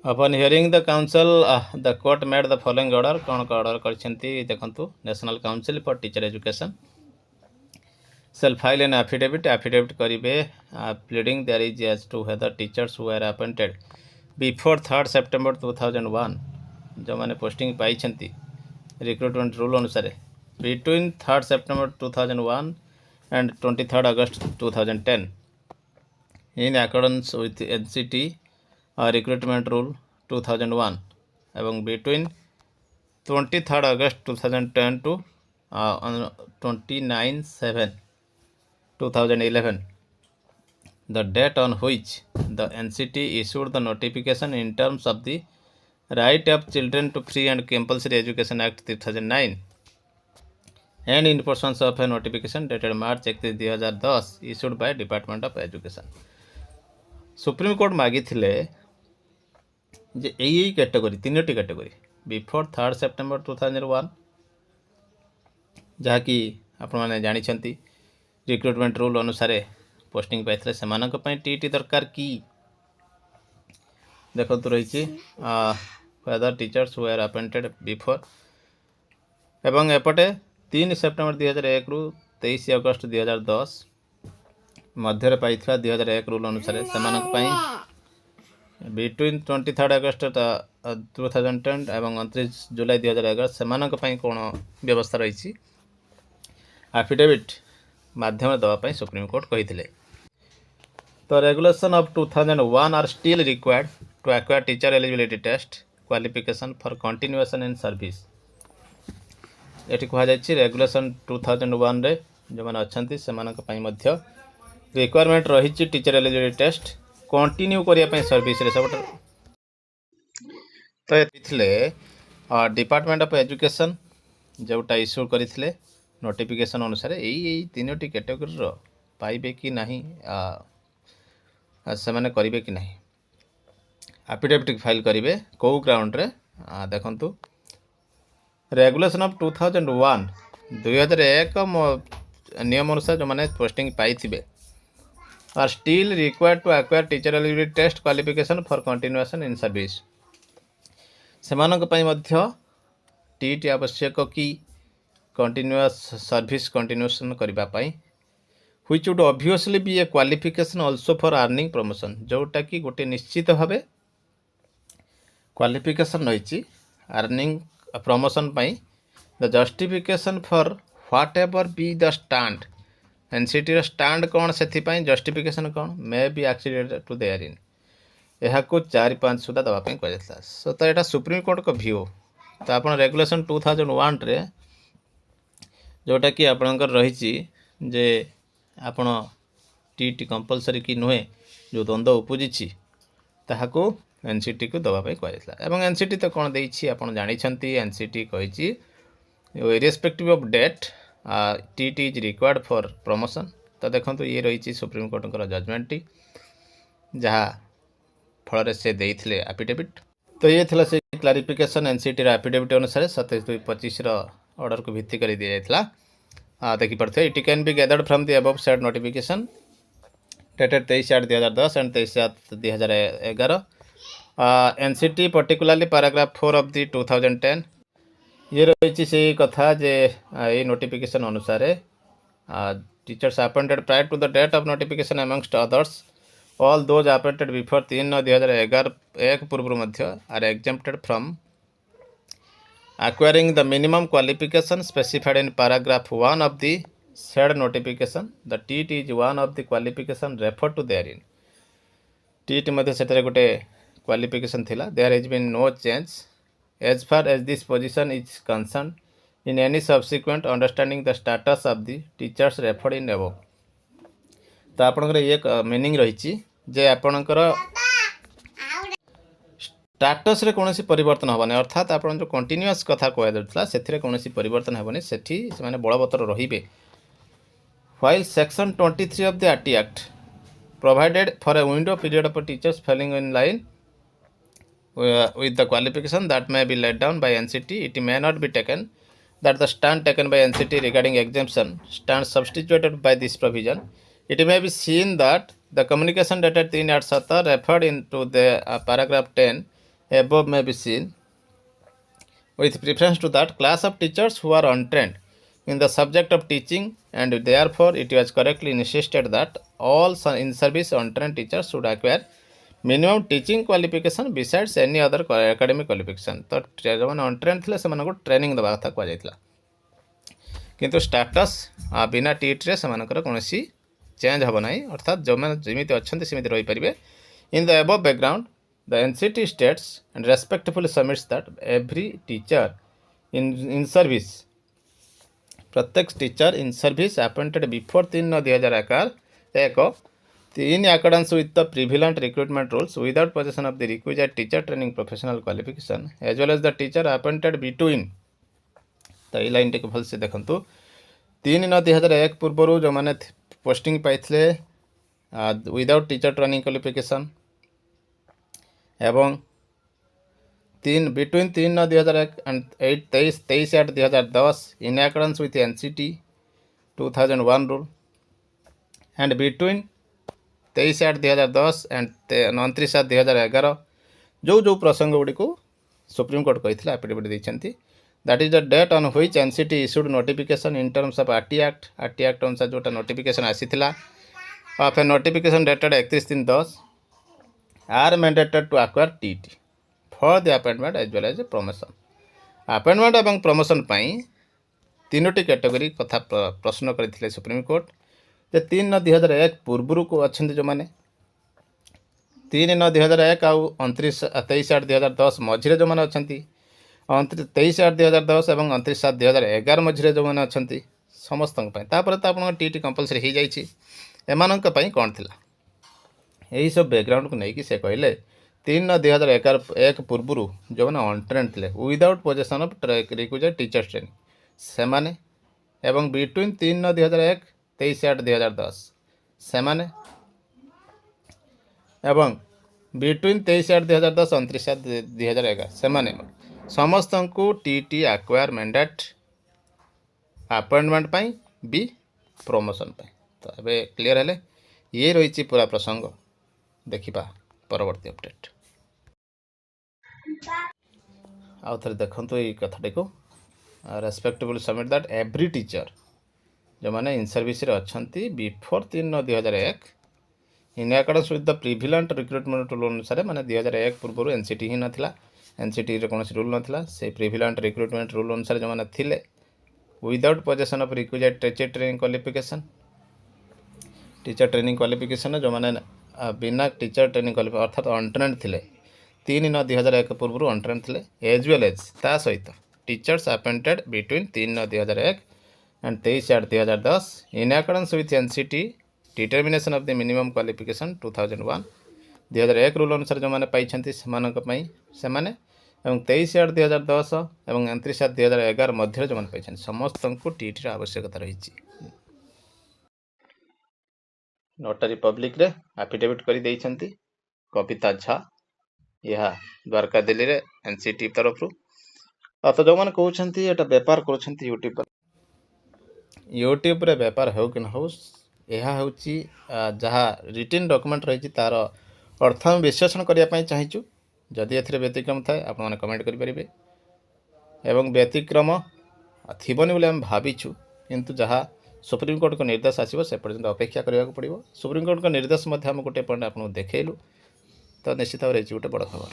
Upon hearing the council, the court made the following order. कौन का order करछंती देखंतु National Council for Teacher Education shall file an affidavit करिवे pleading there is as to whether teachers who were appointed before 3rd September 2001 जो माने posting पाइछंती recruitment rule अनुसार between 3rd September 2001 and 23rd August 2010 in accordance with NCT recruitment rule 2001 এবং between 23rd August 2010 to 29/7/2011 the date on which the NCT issued the notification in terms of the Right of Children to Free and Compulsory Education Act 2009 and in pursuance of a notification dated March 31, 2010 issued by Department of Education. Supreme court मागी थिले जे यही category तीनोटी category before 3rd September 2001 जहाँकि आपण मैंने जानी recruitment rule अनुसार पोस्टिंग पाई से टीटी दरकार कि देखो तो रही whether teachers who are appointed before एवं एपटे 3 सेप्टेम्बर 2001 रु 23 अगस्त 2010 मध्य पाई 2001 रूल अनुसार से बिटवीन 23rd August 2010 एवं 29 जुलाई 2011 से कौन व्यवस्था रही एफिडेविट माध्यम दवाई सुप्रीम कोर्ट कही तो regulation of 2001 are still required to acquire teacher eligibility test qualification for continuation in service ये कहुई रेगुलेशन 2001 रे जो मैंने अच्छा से रिक्वायरमेंट रही टीचर एलिजिबिलिटी टेस्ट कंटिन्यू करने सर्विस सब तो ये डिपार्टमेंट ऑफ एजुकेशन जोटा इश्यू करते नोटिफिकेशन अनुसार यही तीनोटी कैटेगोरी पाइबे कि नहीं से मैंने करेंगे कि नहीं एफिडेविट फाइल करेंगे कौ ग्राउंड रे देखंतु रेगुलेशन ऑफ 2001 नियम अनुसार जो मैंने पोस्टिंग पाई are still required to acquire teacher eligibility test qualification for continuation in service से टीटी आवश्यक कि कंटिन्यूअस सर्विस कंटिन्यूएशन करने which would obviously be a qualification also for earning promotion जोटा कि गोटे निश्चित भाव क्वालिफिकेशन रही earning promotion the justification for whatever be the stand NCT stand कौन से जस्टिफिकेशन कौन may be accident to there in यह 4-5 सुधा दवाई कहुला सो तो यहाँ सुप्रीम कोर्ट का व्यू तो आप रेगुलेशन 2001 रे जोटा कि आपणकर रही जे आपण टीटी कंपलसरी कि नुहे जो द्वंद्व उपजी ताकू एनसीटी को दवाई कहुला एवं एनसीटी तो कौन देती आप जानते एनसीटी कही irrespective of date TET is required for promotion तो देखो ये रही सुप्रीम कोर्ट जजमेंट टी जहाँ फल से देते एफिडेविट तो ये थी से क्लारिफिकेशन एनसीटी एफिडेविट अनुसार 27/2/25 ऑर्डर को भित्ति कर दी जाता देखिपे it can be gathered from the above said notification dated 23/8/2010 and 23/7/2011 NCT particularly paragraph 4 of the 2010 ये रही से कथा जे ये नोटिफिकेशन अनुसार teachers appointed prior to the date of notification amongst others all those appointed before 3/9/2011 पूर्व are exempted from acquiring the minimum qualification specified in paragraph 1 of the said notification. The TT is one of the qualification referred to therein. TT मध्ये सेतरे गोटे qualification थिला. There has been no change as far as this position is concerned in any subsequent understanding the status of the teachers referred in above. तो आपनकर ये meaning रही जे आपनकर status रे कौन परिवर्तन हेनी अर्थात आप जो कंटिन्यूअस कथा कहला से कौन परिवर्तन हेनी से बलवत्तर रे while section 23 of the RT act provided for a window period of teachers Fehling in line with the qualification that may be laid down by NCT, it may not be taken that the stand taken by NCT regarding exemption stands substituted by this provision. It may be seen that the communication dated 3/7 referred into the paragraph 10 above may be seen with preference to that class of teachers who are untrained in the subject of teaching, and therefore it was correctly insisted that all in service untrained teachers should acquire minimum teaching qualification besides any other academic qualification. तो जो मैंने untrained थे से training देवा कथा कहुला, किंतु status बिना tit रे सेमानकर कोनोसी चेंज हो ना, अर्थात जो मैंने जमीती अच्छा सेमती रही पारे. In the above background the NCT states and respectfully submits that every teacher in service, प्रत्येक teacher in service appointed before 3/2011 in accordance with the prevalent recruitment rules without possession of the requisite teacher training professional qualification as well as the teacher appointed between. तो ये line टे भल से देखंतु 3/2001 पूर्व जो मैंने पोस्टिंग पाइथिले विदाउट टीचर ट्रेनिंग क्वालिफिकेशन एवं between 3/2001 and 23/8/2010 in accordance with NCT 2001 rule and between 23/8/2010 and 29/8/2011 जो जो प्रसंग गुड़ी को सुप्रीम कोर्ट कही एफिडेविट देती. That is the date on which NCT issued notification in terms of RT act अनुसार जोटा नोटिफिकेशन आसीथिला of a notification dated 31/10 are mandated to acquire TT for the appointment as well as promotion. Appointment एवं promotion पाई तीनोटी category कथा प्रश्न करथिले supreme court. जे 3/2001 पूर्व को अच्छा जो मैंने 3/2001 आउ 23/8/2010 मझे जो मैंने अच्छा 23/8/2010 और 29/7/2011 मझे जो मैंने अच्छा समस्त आप टीटी कंपलसरी हो जाए. एम कौन थी यही सब बैकग्राउंड को लेकिन से कहले 3/2001 पूर्व जो मैंने अनट्रेंड थे without possession of requisite teachers training से माने एवं बिटवीन 3/2001 23/8/2010 से माने एवं बिटवीन 23/8/2010 29/7/2011 से माने समस्त को टीटी एक्वायर मैंडेट अपॉइंटमेंट पाई बी प्रमोशन पाई. तो अबे क्लियर है ये रही पूरा प्रसंग. देखा परवर्ती अपडेट आउ थे देखो ये कथाटी को respectable submit that every teacher जो मैंने इन सर्विस अच्छा before 3/2001 in accordance with the prevalent recruitment rule अनुसार मैंने 2001 पूर्व एनसीटी ही नाला, एनसीटी कौन रूल नाला, से प्रिविलेंट रिक्रुटमेंट रूल अनुसार जो मैंने थिले without possession of requisite teacher training qualification, teacher training qualification जो मैंने बिना टीचर ट्रेनिंग क्वालिफिकेशन अर्थात अनट्रेंड थे 3/2001 पूर्व अनट्रेंड थे एज वेल एज ता सहित teachers appointed between 3/2001 and 23/8/2010 in accordance with NCT determination of the minimum qualification 2001 2001 rule अनुसार जो मैंने पाई से माने एवं 23/8/2010 और 29/8/2011 मध्य जो मैंने पाई समस्त को टीटी आवश्यकता रही. नोटारी पब्लिक रे एफिडेविट कर देइछंती कविता झा यह द्वारका दिल्ली रे एनसीटी तरफ रु. तो जो मैंने कहते ये बेपार कर यूट्यूब रे बेपार हो कि न हो यह हूँ जहाँ रिटिन डॉक्यूमेंट रही तार अर्थ हम विश्लेषण करने चाहूँ. जदि ए व्यतिक्रम थाए आप कमेंट करेंगे एवं व्यतिक्रम थोनी बोली आम भाविछु, किंतु जहाँ सुप्रीम कोर्ट को निर्देश आसो से पर्यंत अपेक्षा करने पड़ो. सुप्रीम कोर्ट को निर्देश आम गोटे पॉइंट आपको देखलु तो निश्चित भाव गोटे बड़ खबर.